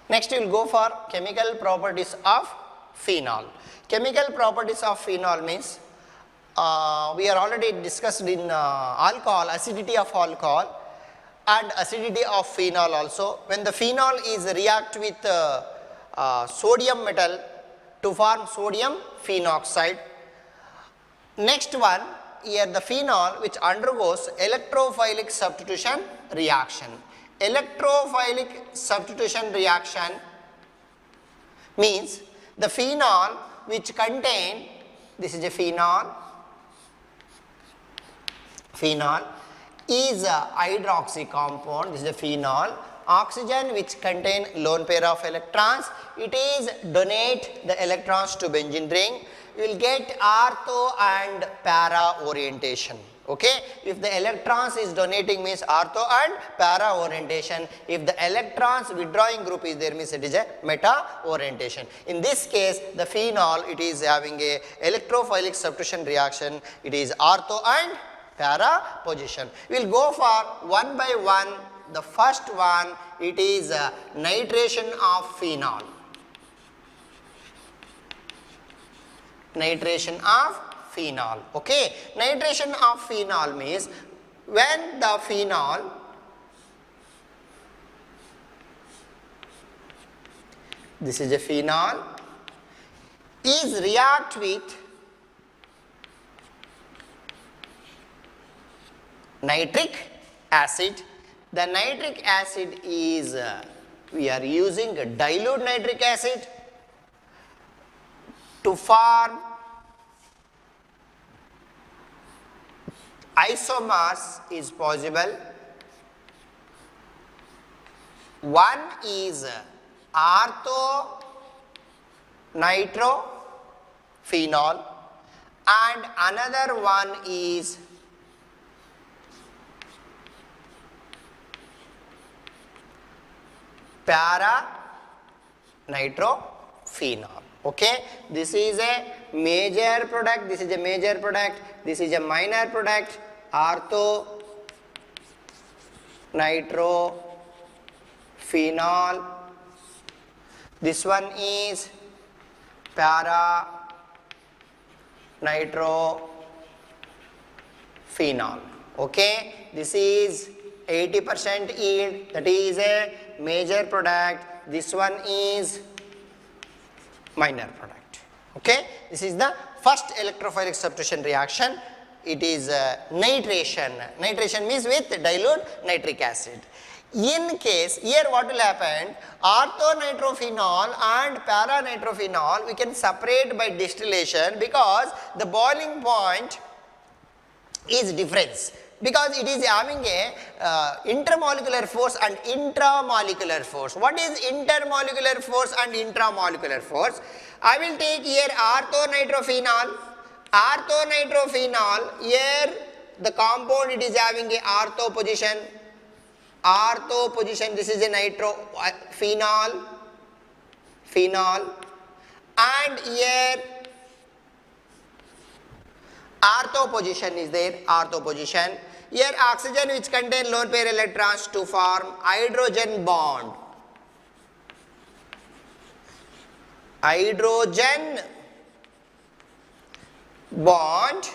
Next we will go for chemical properties of phenol. Chemical properties of phenol means we are already discussed in alcohol, acidity of alcohol and acidity of phenol also. When the phenol is react with sodium metal to form sodium phenoxide. Next one, here the phenol which undergoes electrophilic substitution reaction. Electrophilic substitution reaction means the phenol which contain, this is a phenol is a hydroxy compound, this is a phenol. Oxygen which contain lone pair of electrons, it is donate the electrons to benzene ring. You will get ortho and para orientation. Okay, if the electrons is donating means ortho and para orientation. If the electrons withdrawing group is there means it is a meta orientation. In this case, the phenol it is having a electrophilic substitution reaction. It is ortho and para position. We will go for one by one. The first one, it is nitration of phenol. Nitration of phenol. Okay, nitration of phenol means when the phenol this is a phenol is react with nitric acid. The nitric acid is we are using dilute nitric acid to form isomers is possible. One is ortho nitrophenol and another one is para nitrophenol. Okay, this is a major product, this is a major product, this is a minor product, ortho nitrophenol. This one is para nitrophenol. Okay, this is 80% yield, that is a major product. This one is minor product. Okay, this is the first electrophilic substitution reaction. It is nitration. Nitration means with dilute nitric acid. In case here what will happen, orthonitrophenol and paranitrophenol we can separate by distillation because the boiling point is difference, because it is having a intermolecular force and intramolecular force. What is intermolecular force and intramolecular force? I will take here orthonitrophenol. Orthonitrophenol, here the compound it is having a ortho position. Ortho position, this is a phenol, and here ortho position is there, ortho position. Here oxygen which contain lone pair electrons to form hydrogen bond. Hydrogen bond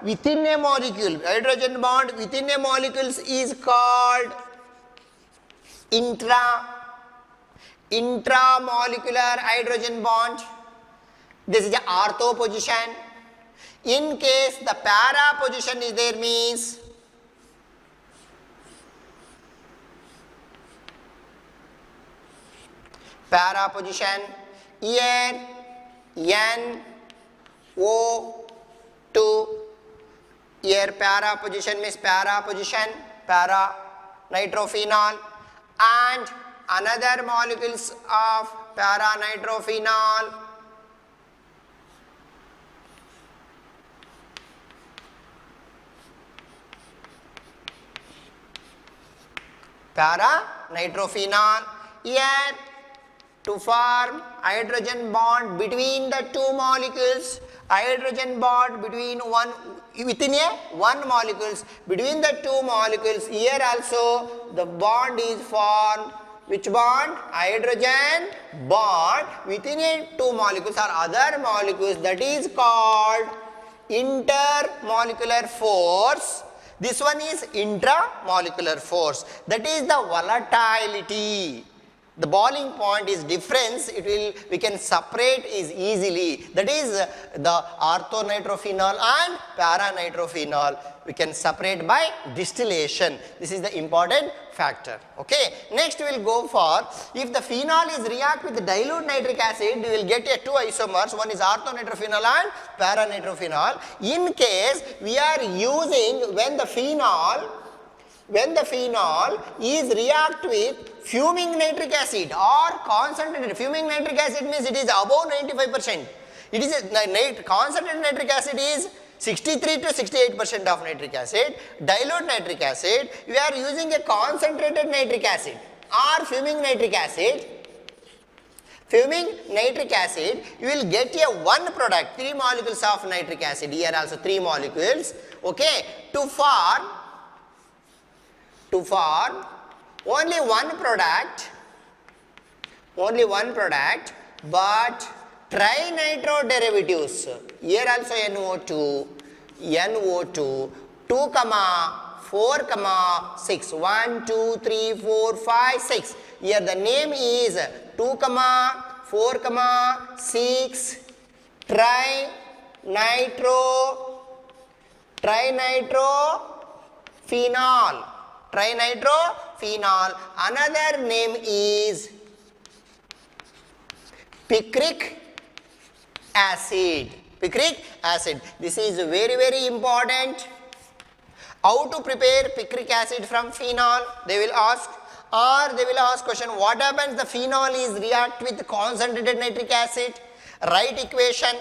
within a molecule. Hydrogen bond within a molecule is called intramolecular hydrogen bond. This is the ortho position. In case the para position is there means para position. Here NO2, here para position means para position, para nitrophenol, and another molecules of para nitrophenol. Para nitrophenol, here to form hydrogen bond between the two molecules, hydrogen bond between within one molecules, between the two molecules, here also the bond is formed Which bond? Hydrogen bond within a two molecules or other molecules, that is called intermolecular force. This one is intramolecular force, that is the volatility. The boiling point is difference, we can separate is easily, that is the orthonitrophenol and paranitrophenol, we can separate by distillation. This is the important factor. Okay. Next we will go for, if the phenol is react with dilute nitric acid, we will get a two isomers, one is orthonitrophenol and paranitrophenol. In case we are using, when the phenol is react with fuming nitric acid or concentrated, fuming nitric acid means it is above 95%. It is concentrated nitric acid is 63 to 68% of nitric acid. Dilute nitric acid, we are using a concentrated nitric acid or fuming nitric acid. Fuming nitric acid, you will get a one product, 3 molecules of nitric acid, here also 3 molecules, okay, to form only one product, but trinitro derivatives. Here also NO2, 2, 4, 6, 1, 2, 3, 4, 5, 6. Here the name is 2, 4, 6 trinitrophenol. Another name is picric acid. This is very important. How to prepare picric acid from phenol? They will ask, or they will ask question, what happens the phenol is react with concentrated nitric acid? Write equation.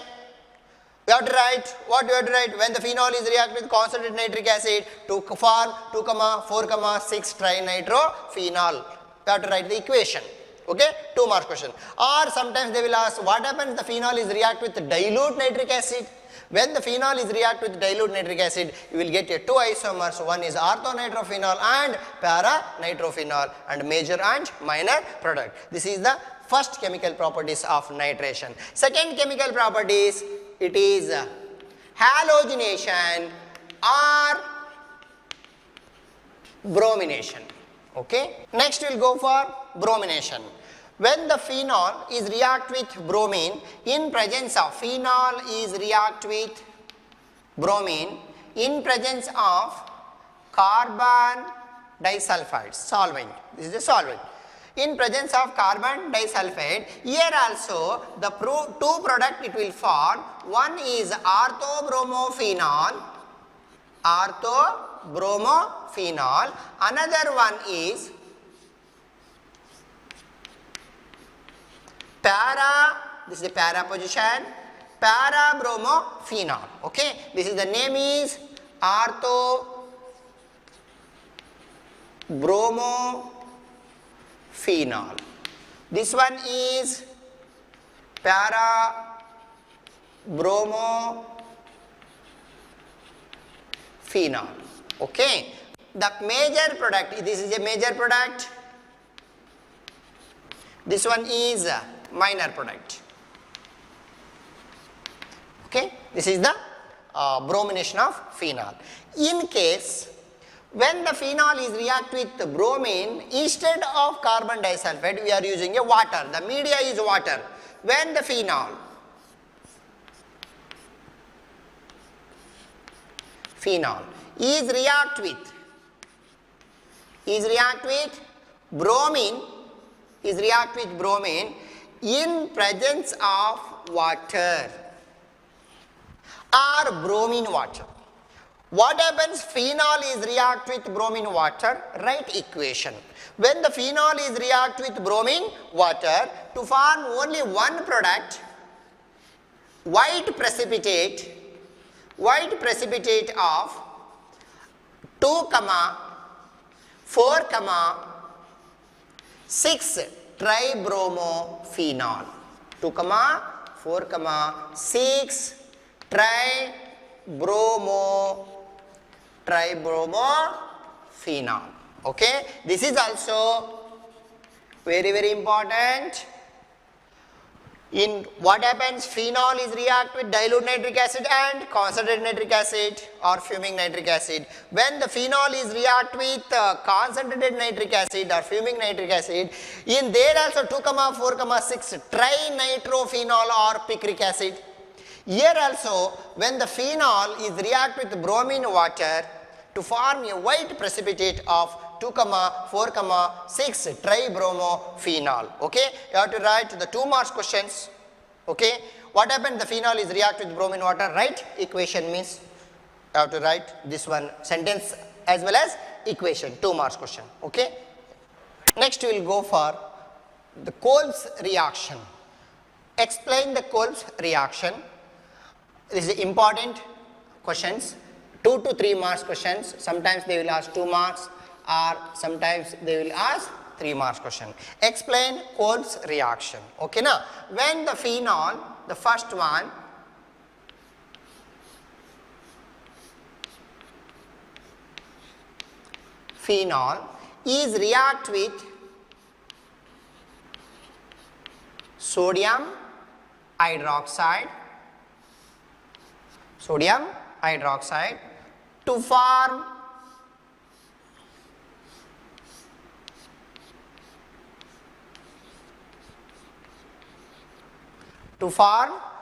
You have to write, what you have to write? When the phenol is react with concentrated nitric acid to form 2, 4, 6 trinitrophenol. You have to write the equation. Okay, 2 mark question. Or sometimes they will ask, what happens the phenol is react with dilute nitric acid? When the phenol is react with dilute nitric acid, you will get a 2 isomers. One is orthonitrophenol and paranitrophenol, and major and minor product. This is the first chemical properties of nitration. Second chemical properties, it is halogenation or bromination. Okay. Next we will go for bromination. When the phenol is react with bromine in presence of carbon disulfide solvent. This is a solvent. In presence of carbon disulfide, here also the 2 product it will form. One is orthobromophenol. Another one is this is the para position, parabromophenol. Okay, this is the name is orthobromophenol. This one is parabromophenol. Okay, the major product, this is a major product, this one is a minor product. Okay, this is the bromination of phenol. In case when the phenol is react with bromine, instead of carbon disulfide we are using a water, the media is water. When the phenol is react with bromine in presence of water or bromine water. What happens? Phenol is react with bromine water. Write equation. When the phenol is react with bromine water to form only one product, white precipitate of 2, 4, 6 tribromophenol. 2, 4, 6 tribromophenols. Okay, this is also Very, very important. In what happens, phenol is react with dilute nitric acid and concentrated nitric acid or fuming nitric acid. When the phenol is react with concentrated nitric acid or fuming nitric acid, in there also 2,4,6 trinitrophenol or picric acid. Here also, when the phenol is react with bromine water to form a white precipitate of 2,4,6 tribromophenol. Okay, you have to write the 2 marks questions. Okay, what happened? The phenol is react with bromine water. Write equation means you have to write this one sentence as well as equation. 2 marks question. Okay. Next we will go for the Kolb's reaction. Explain the Kolb's reaction. This is important questions. 2 to 3 marks questions. Sometimes they will ask 2 marks. Or sometimes they will ask 3 marks question. Explain Kolb's reaction. Okay, now when the phenol, the first one, phenol is react with sodium hydroxide to form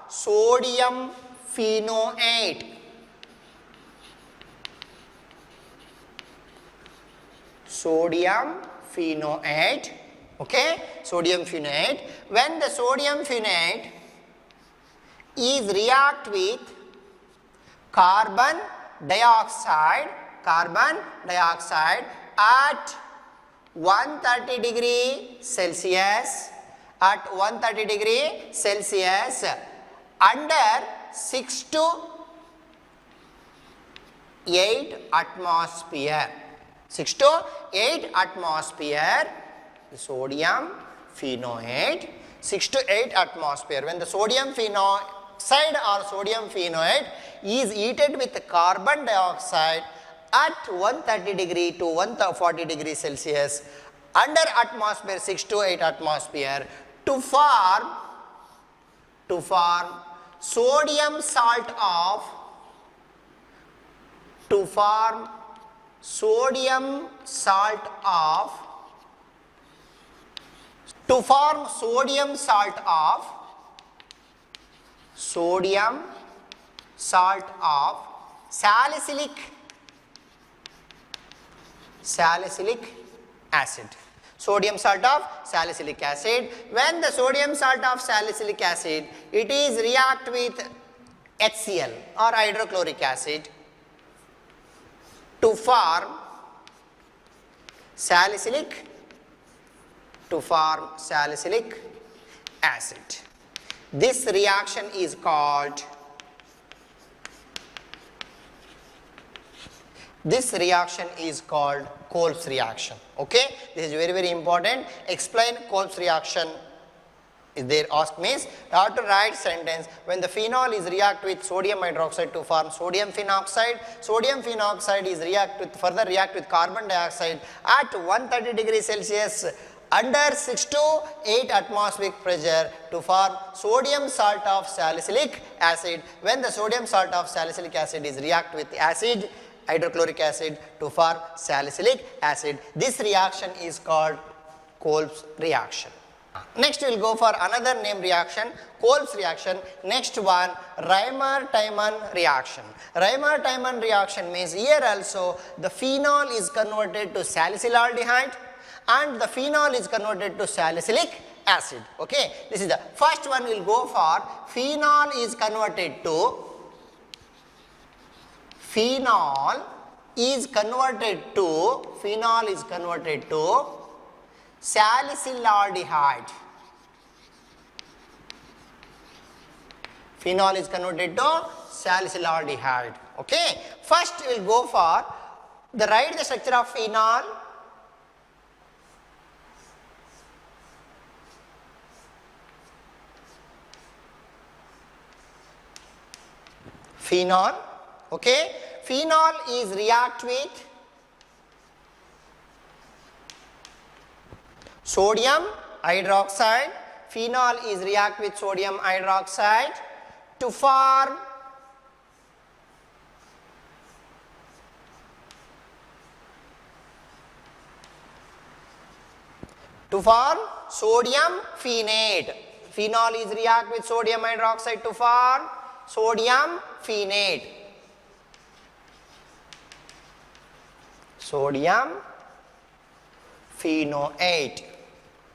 sodium phenoate. Okay, sodium phenoate. When the sodium phenoate is react with carbon dioxide at 130 degree Celsius, under 6 to 8 atmosphere. 6 to 8 atmosphere, the sodium phenoate, 6 to 8 atmosphere. When the sodium phenoxide or sodium phenoate is heated with carbon dioxide at 130 degree to 140 degree Celsius, under atmosphere 6 to 8 atmosphere, to form sodium salt of sodium salt of salicylic acid. Sodium salt of salicylic acid. When the sodium salt of salicylic acid, it is react with HCl or hydrochloric acid to form salicylic acid. This reaction is called Kolb's reaction. Okay, this is very, very important. Explain Kolb's reaction. If they ask means, you have to write sentence. When the phenol is react with sodium hydroxide to form sodium phenoxide is further react with carbon dioxide at 130 degrees Celsius under 6 to 8 atmospheric pressure to form sodium salt of salicylic acid. When the sodium salt of salicylic acid is react with acid, hydrochloric acid to form salicylic acid. This reaction is called Kolb's reaction. Next we will go for another name reaction, Kolb's reaction. Next one, Reimer-Tiemann reaction. Reimer-Tiemann reaction means here also the phenol is converted to salicylaldehyde and the phenol is converted to salicylic acid. Okay, this is the first one. We will go for phenol is converted to salicylaldehyde. Phenol is converted to salicylaldehyde. Okay, first we will go for write the structure of phenol. Okay, phenol is react with Sodium hydroxide, phenol is react with sodium hydroxide to form sodium phenate. Phenol is react with sodium hydroxide to form sodium phenate. Sodium phenoate.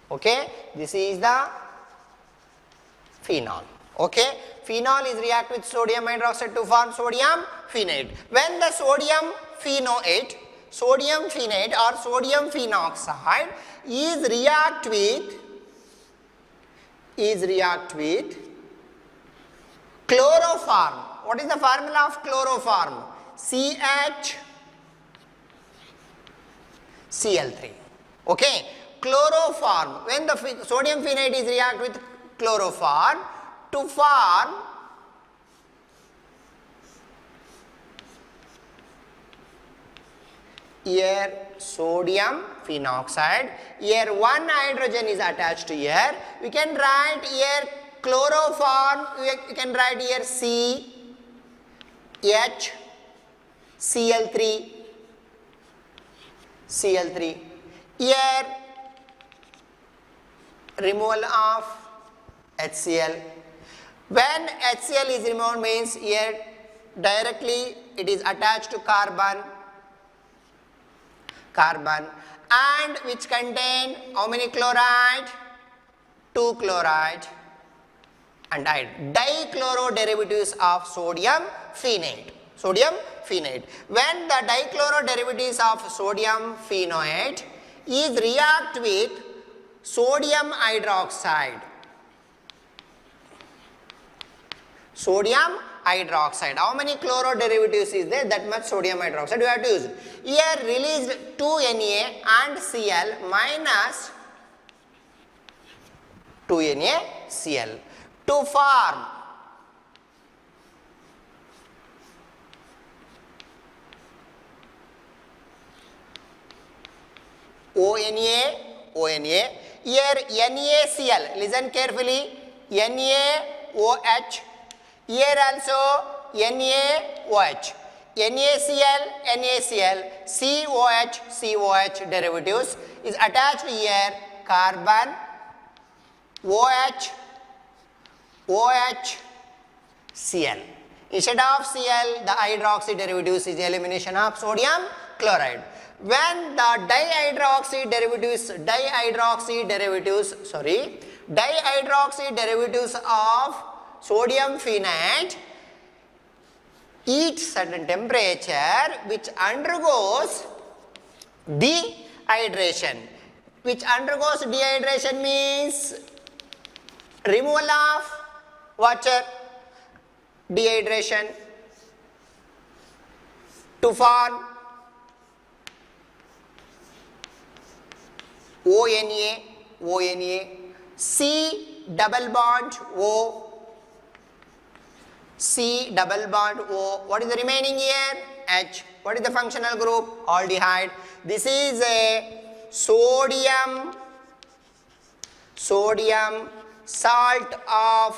Okay, this is the phenol. Okay, phenol is react with sodium hydroxide to form sodium phenate. When the sodium phenate or sodium phenoxide is react with chloroform. What is the formula of chloroform? CH Cl3. Okay, chloroform. When the sodium phenate is react with chloroform to form here sodium phenoxide, here one hydrogen is attached here. We can write here chloroform, we can write here Cl3. Here removal of HCl. When HCl is removed means here directly it is attached to carbon and which contain how many chloride? 2 chloride and dichloro derivatives of sodium phenate. When the dichloro derivatives of sodium phenate is react with sodium hydroxide. How many chloro derivatives is there? That much sodium hydroxide you have to use. Here released 2 Na and Cl minus 2 NaCl to form ONA. Here NaCl, listen carefully, NaOH. Here also NaOH. NaCl, COH derivatives is attached here carbon, OH, Cl. Instead of Cl, the hydroxy derivatives is elimination of sodium chloride. When the dihydroxy derivatives of sodium phenate heat certain temperature which undergoes dehydration. Means removal of water, dehydration to form ONA, C double bond O. What is the remaining here? H. What is the functional group? Aldehyde. This is a sodium salt of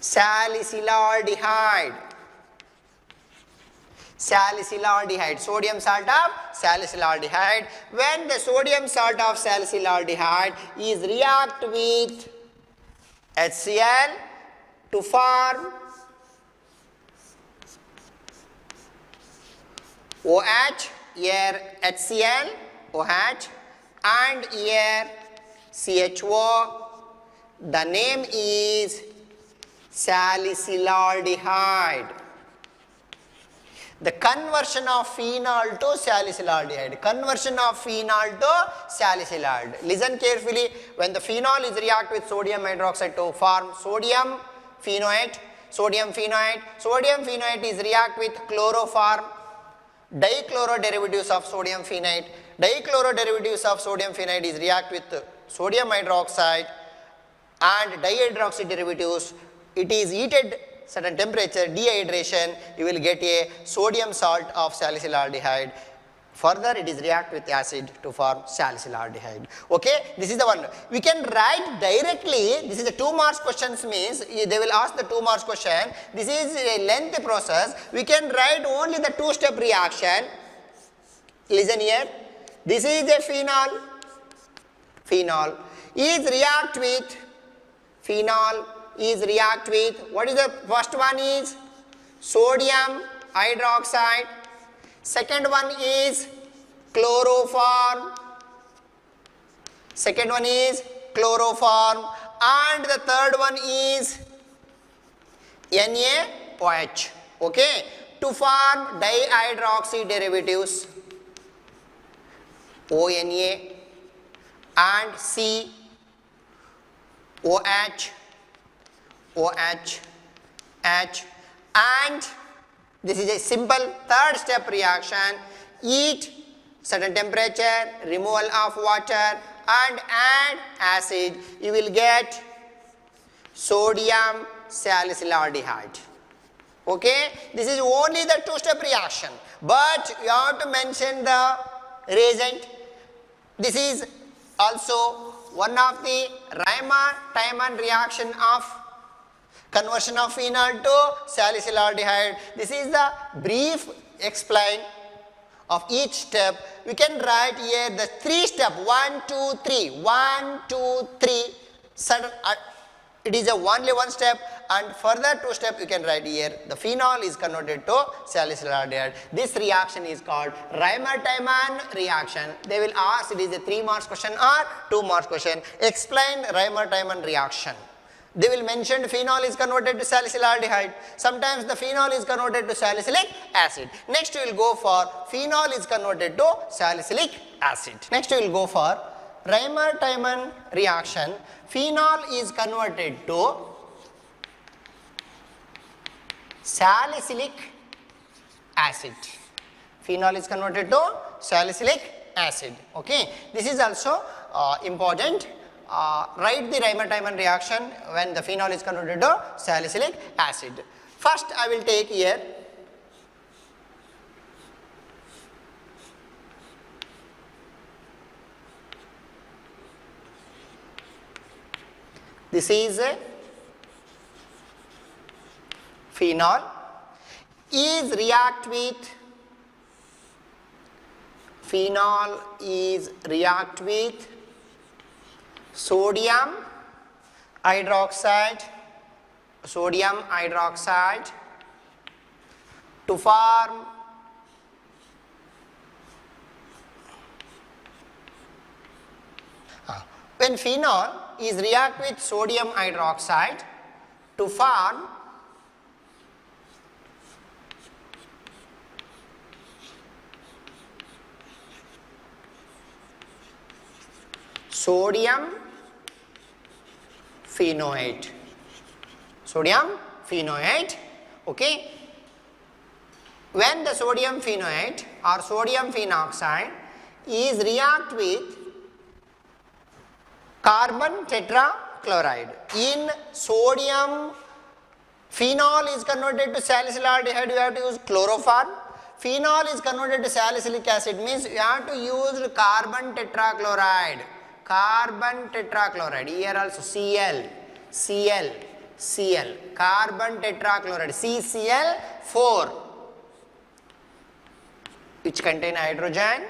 salicylaldehyde. Sodium salt of salicylaldehyde. When the sodium salt of salicylaldehyde is react with HCl to form OH, here HCl, OH, and here CHO. The name is salicylaldehyde. The conversion of phenol to salicylaldehyde. Listen carefully. When the phenol is react with sodium hydroxide to form sodium phenoate is react with chloroform dichloro derivatives of sodium phenate. Dichloro derivatives of sodium phenate is react with sodium hydroxide and dihydroxy derivatives. It is heated certain temperature, dehydration, you will get a sodium salt of salicylaldehyde. Further, it is react with acid to form salicylaldehyde. Okay, this is the one. We can write directly. This is a 2 marks questions, means they will ask the 2 marks question. This is a lengthy process. We can write only the 2-step reaction. Listen here. This is a phenol. Phenol is react with. Phenol is react with. What is the first one is sodium hydroxide. Second one is chloroform. Second one is chloroform. And the third one is NaOH. Okay, to form dihydroxy derivatives ONA and C OH OH H, and this is a simple 3rd step reaction. Heat, certain temperature, removal of water and add acid, you will get sodium salicylaldehyde. Okay, this is only the 2-step reaction, but you have to mention the reagent. This is also one of the Reimer-Tiemann reaction of conversion of phenol to salicylaldehyde. This is the brief explain of each step. We can write here the 3 step 1, 2, 3. 1, 2, 3. It is a only 1 step, and further 2 step you can write here. The phenol is converted to salicylaldehyde. This reaction is called Reimer-Tiemann reaction. They will ask it is a 3 marks question or 2 marks question. Explain Reimer-Tiemann reaction. They will mention phenol is converted to salicylaldehyde. Sometimes the phenol is converted to salicylic acid. Next we will go for phenol is converted to salicylic acid. Next we will go for Reimer-Tiemann reaction. Phenol is converted to salicylic acid. Phenol is converted to salicylic acid. Okay, this is also important. Write the Reimer-Tiemann reaction when the phenol is converted to salicylic acid. First I will take here this is a phenol is react with sodium hydroxide to form when phenol is react with sodium hydroxide to form sodium phenoate. Okay, when the sodium phenoate or sodium phenoxide is react with carbon tetrachloride, in sodium phenol is converted to salicylaldehyde, you have to use chloroform. Phenol is converted to salicylic acid, means you have to use carbon tetrachloride. Here also Cl, carbon tetrachloride, CCl4, which contain hydrogen,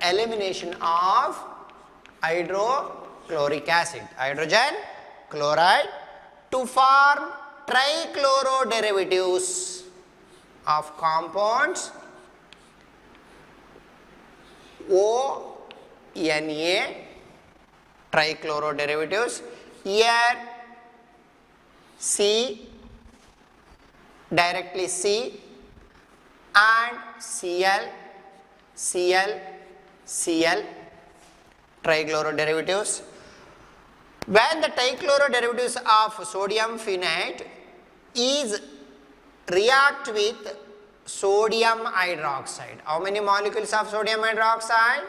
elimination of hydrochloric acid, hydrogen chloride, to form trichloroderivatives of compounds ONA, trichloroderivatives. Here C, directly C, and Cl, trichloroderivatives. When the trichloroderivatives of sodium phenate is react with sodium hydroxide. How many molecules of sodium hydroxide?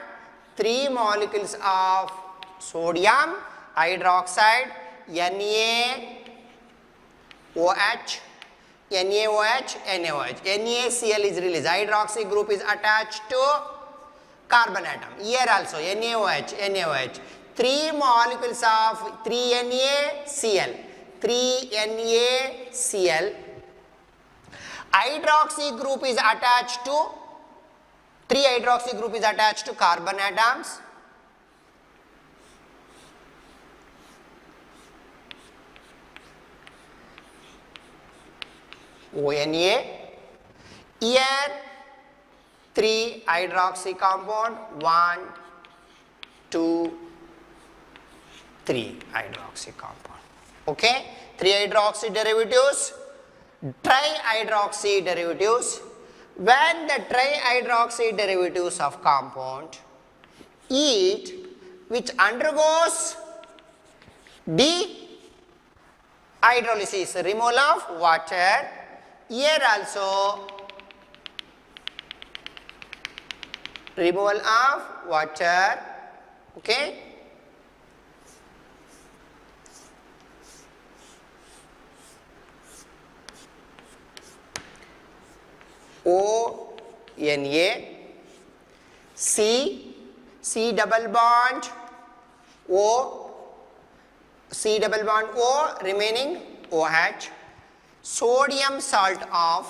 3 molecules of sodium hydroxide, NaOH NaOH, NaOH. NaCl is released. Hydroxy group is attached to carbon atom. Here also NaOH, NaOH. 3 molecules of 3NaCl. 3NaCl. Hydroxy group is attached to 3 hydroxy group is attached to carbon atoms. ONA. Here 3 hydroxy compound, 1, 2, 3 hydroxy compound. Okay, 3 hydroxy derivatives, trihydroxy derivatives. When the trihydroxy derivatives of compound which undergoes dehydrolysis, removal of water. Here also removal of water. Okay. ONA, C double bond O, C double bond O, remaining OH, sodium salt of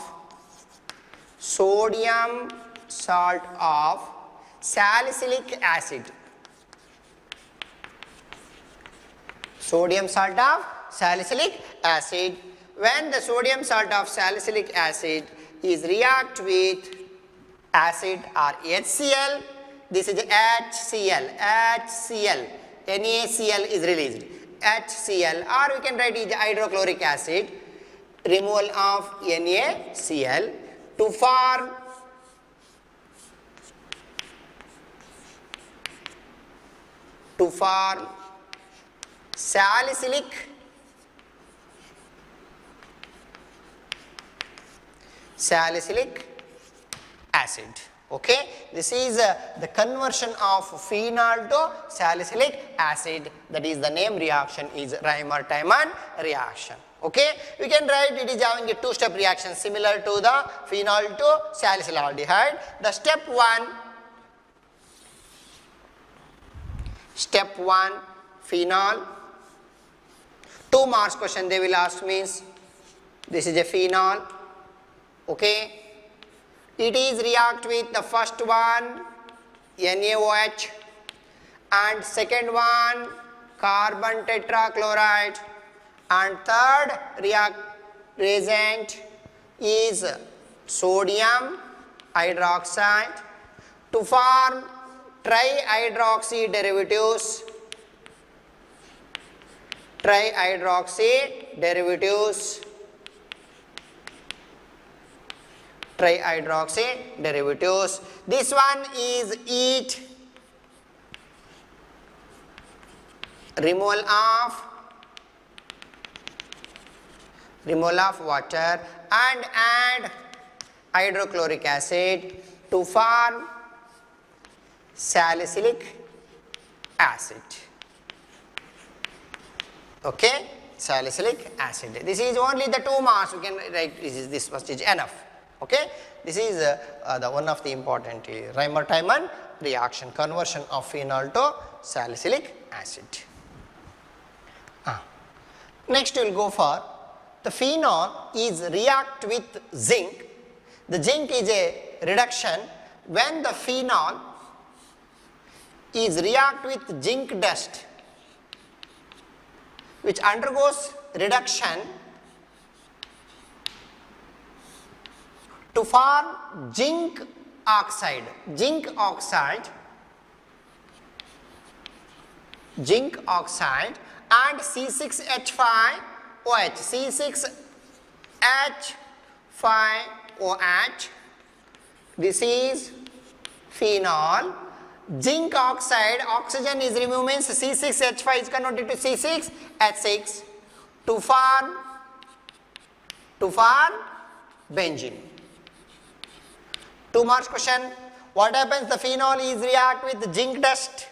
salicylic acid. Sodium salt of salicylic acid. When the sodium salt of salicylic acid is react with acid or HCl, this is HCl, NaCl is released, HCl, or we can write it hydrochloric acid, removal of NaCl to form salicylic acid. Okay, this is the conversion of phenol to salicylic acid. That is the name reaction is Reimer-Tiemann reaction. Okay, we can write it is having a 2-step reaction similar to the phenol to salicylaldehyde. The step 1 phenol. 2 marks question they will ask means this is a phenol. Okay, it is react with the first one NaOH and second one carbon tetrachloride, and third reagent is sodium hydroxide to form trihydroxy derivatives. This one is removal of water and add hydrochloric acid to form salicylic acid. Okay, salicylic acid. This is only the 2 marks we can write. This much is enough. Okay, this is the one of the important Reimer-Tiemann reaction, conversion of phenol to salicylic acid. Next we will go for the phenol is react with zinc. The zinc is a reduction. When the phenol is react with zinc dust, which undergoes reduction to form zinc oxide and C6H5OH, this is phenol. Zinc oxide, oxygen is removed means C6H5 is converted to C6H6 to form benzene. 2 marks question. What happens? The phenol is react with zinc dust.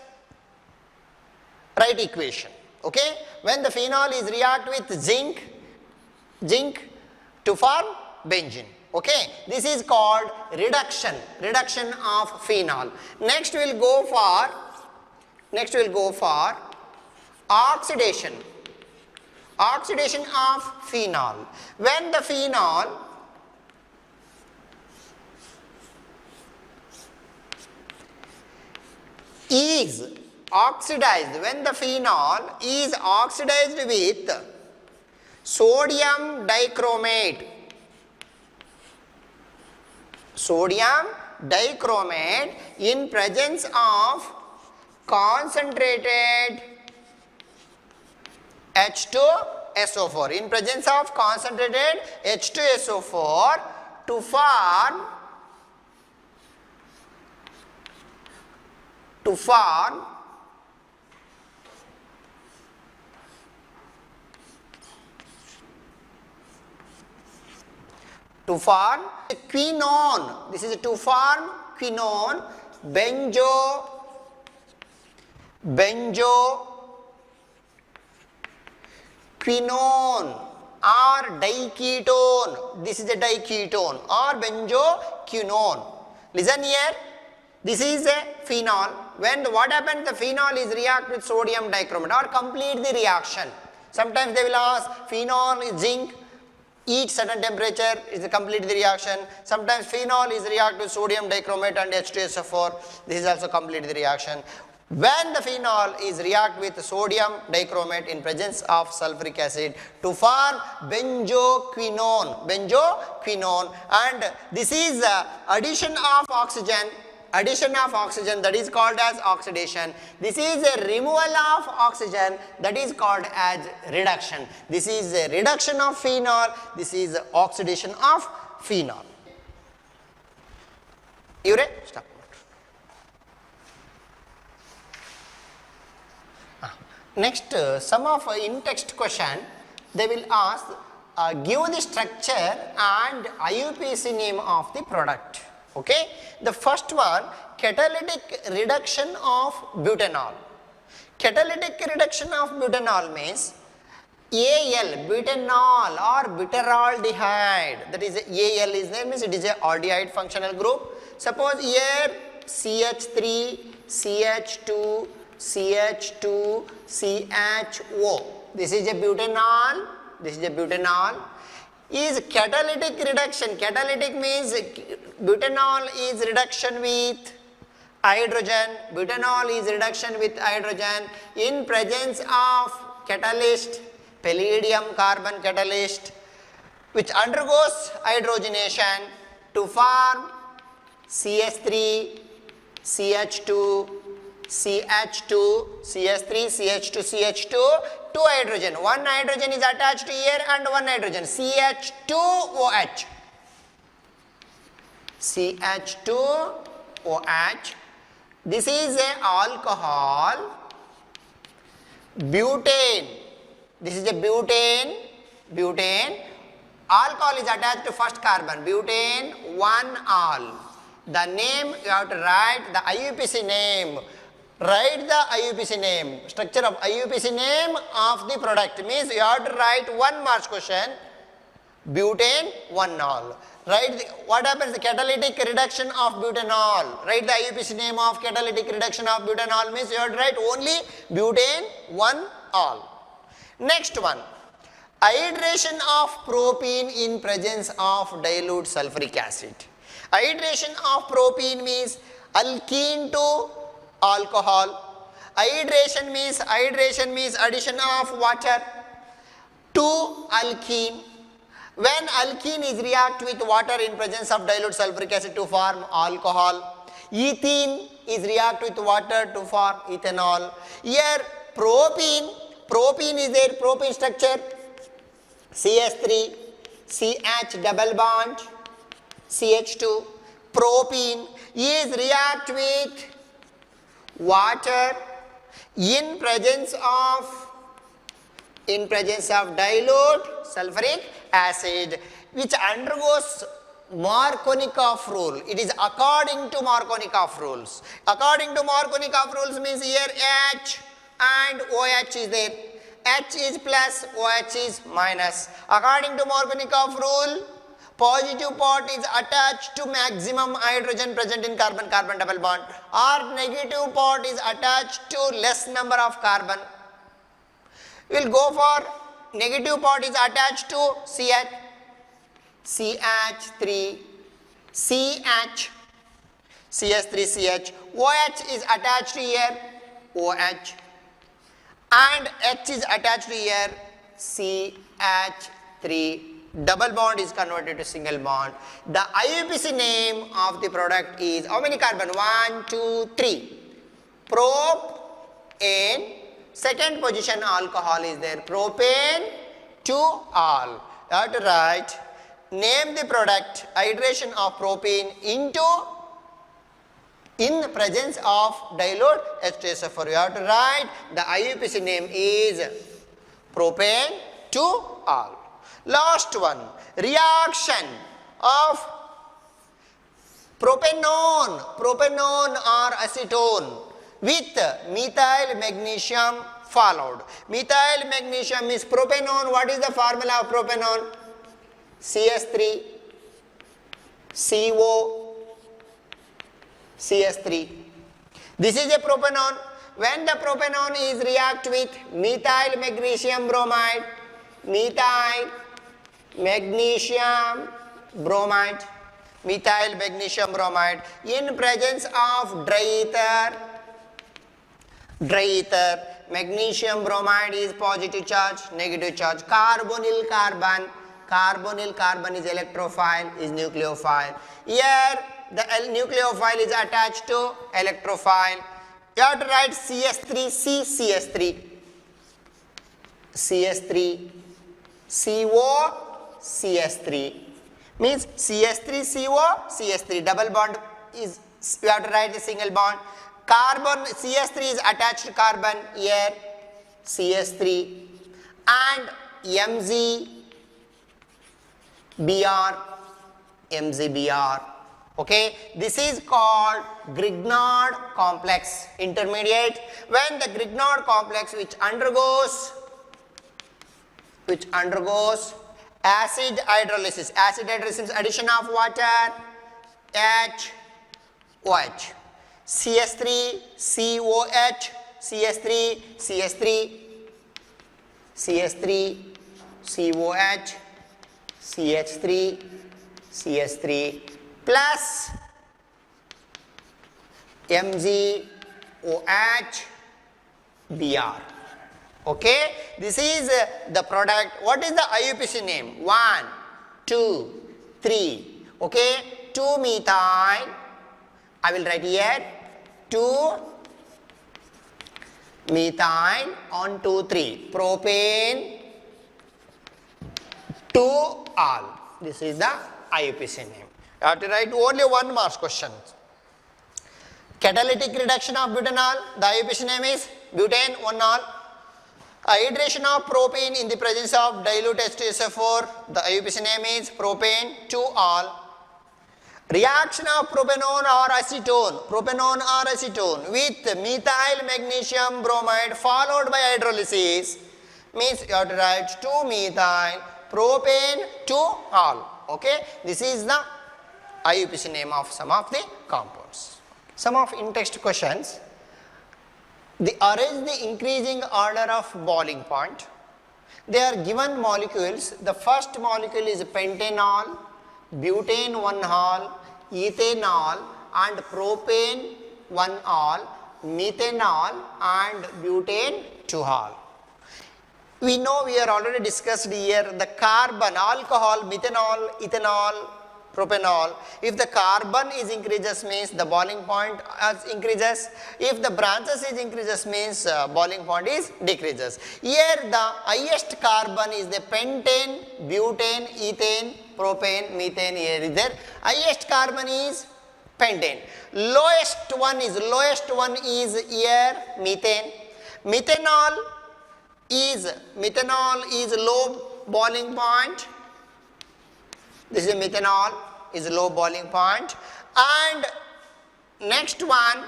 Write equation. Okay. When the phenol is react with zinc to form benzene. Okay, this is called reduction of phenol. Next we will go for oxidation of phenol. When the phenol is oxidized, when the phenol is oxidized with sodium dichromate in presence of concentrated H2SO4, in presence of concentrated H2SO4 to form quinone. This is to form quinone, benzoquinone or diketone. This is a diketone or benzoquinone. Listen here. This is a phenol. When what happens, the phenol is react with sodium dichromate or complete the reaction. Sometimes they will ask phenol is zinc, each certain temperature is complete the reaction. Sometimes phenol is react with sodium dichromate and H2SO4. This is also complete the reaction. When the phenol is react with sodium dichromate in presence of sulfuric acid to form benzoquinone, and this is addition of oxygen, that is called as oxidation. This is a removal of oxygen, that is called as reduction. This is a reduction of phenol, this is oxidation of phenol. You ready? Stop. Next, some of in-text question, they will ask, give the structure and IUPAC name of the product. Okay, the first one, catalytic reduction of butanol. Catalytic reduction of butanol means AL, butanol or butyraldehyde, that is AL is there, means it is a aldehyde functional group. Suppose here CH3, CH2, CH2, CHO, this is a butanol, is catalytic reduction. Catalytic means butanol is reduction with hydrogen. Butanol is reduction with hydrogen in presence of catalyst, palladium carbon catalyst, which undergoes hydrogenation to form CH3, CH2, CH2, CH3, CH2, CH2, 2 hydrogen. One hydrogen is attached here and one hydrogen, CH2OH. CH2OH. This is a alcohol. Butane. This is a butane. Alcohol is attached to first carbon. Butane 1-al. The name you have to write the IUPAC name. Write the IUPAC name. Structure of IUPAC name of the product means you have to write 1 marks question. Butane 1-al. Write what happens, the catalytic reduction of butanol. Write the IUPAC name of catalytic reduction of butanol means you have to write only butane 1-al. Next one, hydration of propene in presence of dilute sulfuric acid. Hydration of propene means alkene to alcohol. Hydration means addition of water to alkene. When alkene is react with water in presence of dilute sulfuric acid to form alcohol. Ethene is react with water to form ethanol. Here propene is there, propene structure CH3, CH double bond, CH2. Propene is react with water in presence of dilute sulfuric acid, which undergoes Markovnikov rule. It is according to Markovnikov rules. According to Markovnikov rules means here H and OH is there. H is plus, OH is minus. According to Markovnikov rule, positive part is attached to maximum hydrogen present in carbon-carbon double bond, or negative part is attached to less number of carbon. We will go for negative part is attached to CH3, CH3CH, OH is attached here, OH, and H is attached here, CH3. Double bond is converted to single bond. The IUPAC name of the product is how many carbon? 1, 2, 3. Propane. Second position alcohol is there. Propane 2-al. You have to write. Name the product hydration of propane in presence of dilute H2SO4. You have to write the IUPAC name is propane 2-al. Last one, reaction of propanone or acetone with methyl magnesium followed. Methyl magnesium is propanone. What is the formula of propanone? CS3, CO, CS3. This is a propanone. When the propanone is react with methyl magnesium bromide, methyl magnesium bromide in presence of dry ether, magnesium bromide is positive charge, negative charge. Carbonyl carbon is electrophile, is nucleophile. Here the nucleophile is attached to electrophile. You have to write CS3, CO, CS3 means CS3CO, CS3 double bond is, you have to write the single bond. Carbon CS3 is attached to carbon here, CS3, and MgBr. Okay, this is called Grignard complex intermediate. When the Grignard complex which undergoes acid hydrolysis addition of water, OH, CS3, COH, CS3, COH, CH3 plus MgOH, Br. Okay, this is the product. What is the IUPAC name? 1, 2, 3. Okay, 2-methyl. I will write here 2-methyl on 2, 3. Propane 2-al. This is the IUPAC name. You have to write only 1 marks question. Catalytic reduction of butanol. The IUPAC name is butane 1-al. Hydration of propane in the presence of dilute H2SO4. The IUPAC name is propane 2-al. Reaction of propanone or acetone with methyl magnesium bromide followed by hydrolysis means you have to write 2-methyl propane 2-al. Okay, this is the IUPAC name of some of the compounds. Some of in-text questions. Arrange the increasing order of boiling point. They are given molecules. The first molecule is pentanol, butane 1-al, ethanol and propane 1-al, methanol and butane 2-al. We know we are already discussed here the carbon, alcohol, methanol, ethanol, propanol. If the carbon is increases means the boiling point increases. If the branches is increases means boiling point is decreases. Here the highest carbon is the pentane, butane, ethane, propane, methane. Here is there. Highest carbon is pentane. Lowest one is here methane. Methanol is low boiling point. This is methanol is low boiling point. And next one,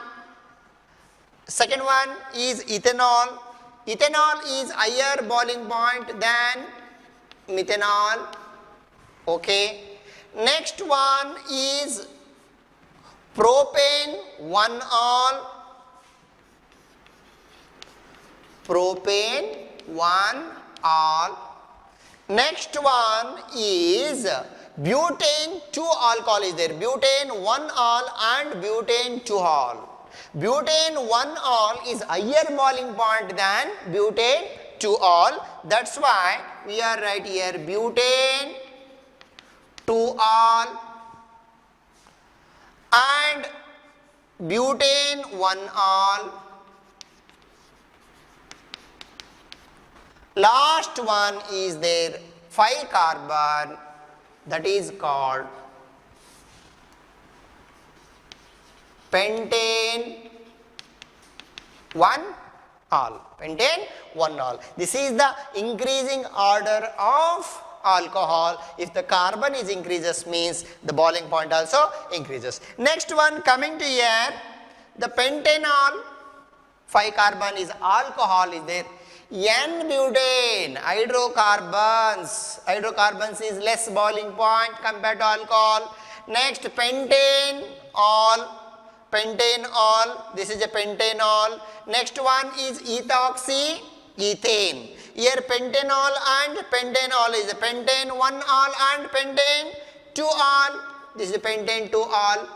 second one is ethanol. Ethanol is higher boiling point than methanol. Okay. Next one is propane 1-ol. Propane 1-ol. Next one is butane 2-alcohol is there. Butane 1-ol and butane 2-ol. Butane 1-ol is higher boiling point than butane 2-ol. That's why we are right here butane 2-ol and butane 1-ol. Last one is there 5-carbon, that is called pentane 1-ol. Pentane 1-ol. This is the increasing order of alcohol. If the carbon is increases means the boiling point also increases. Next one coming to here, the pentanol, 5-carbon is alcohol is there. N-butane, hydrocarbons. Hydrocarbons is less boiling point compared to alcohol. Next pentanol. Pentanol, this is a pentanol. Next one is ethoxyethane. Here pentanol and pentanol is a pentane 1-ol and pentane 2-ol. This is a pentane 2-ol.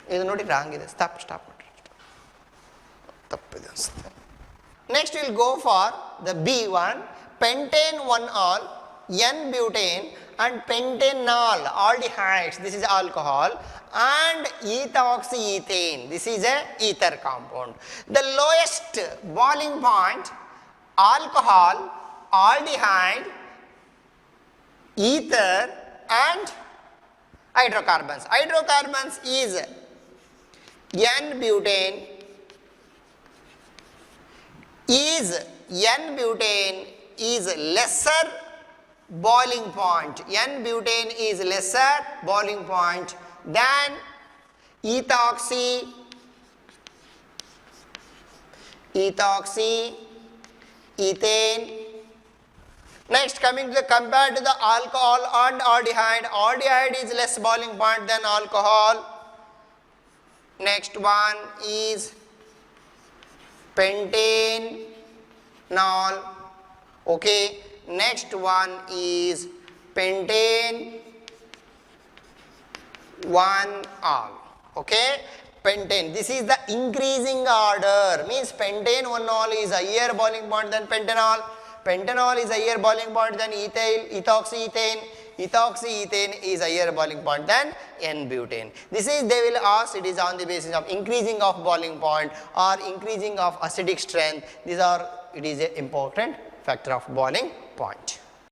This is not wrong. Stop. Next we will go for the B one, pentane 1-ol, N-butane and pentanol, aldehydes, this is alcohol, and ethoxyethane, this is a ether compound. The lowest boiling point, alcohol, aldehyde, ether and hydrocarbons. Hydrocarbons is N-butane, N-butane is lesser boiling point. N-butane is lesser boiling point than ethoxyethane. Next coming to the compared to the alcohol and aldehyde. Aldehyde is less boiling point than alcohol. Next one is pentanol. Okay. Next one is pentane 1-ol. Okay. Pentane. This is the increasing order. Means pentane 1-ol is a higher boiling point than pentanol. Pentanol is a higher boiling point than ethoxyethane. Ethoxyethane is a higher boiling point than N-butane. This is, they will ask, it is on the basis of increasing of boiling point or increasing of acidic strength. These are, it is an important factor of boiling point.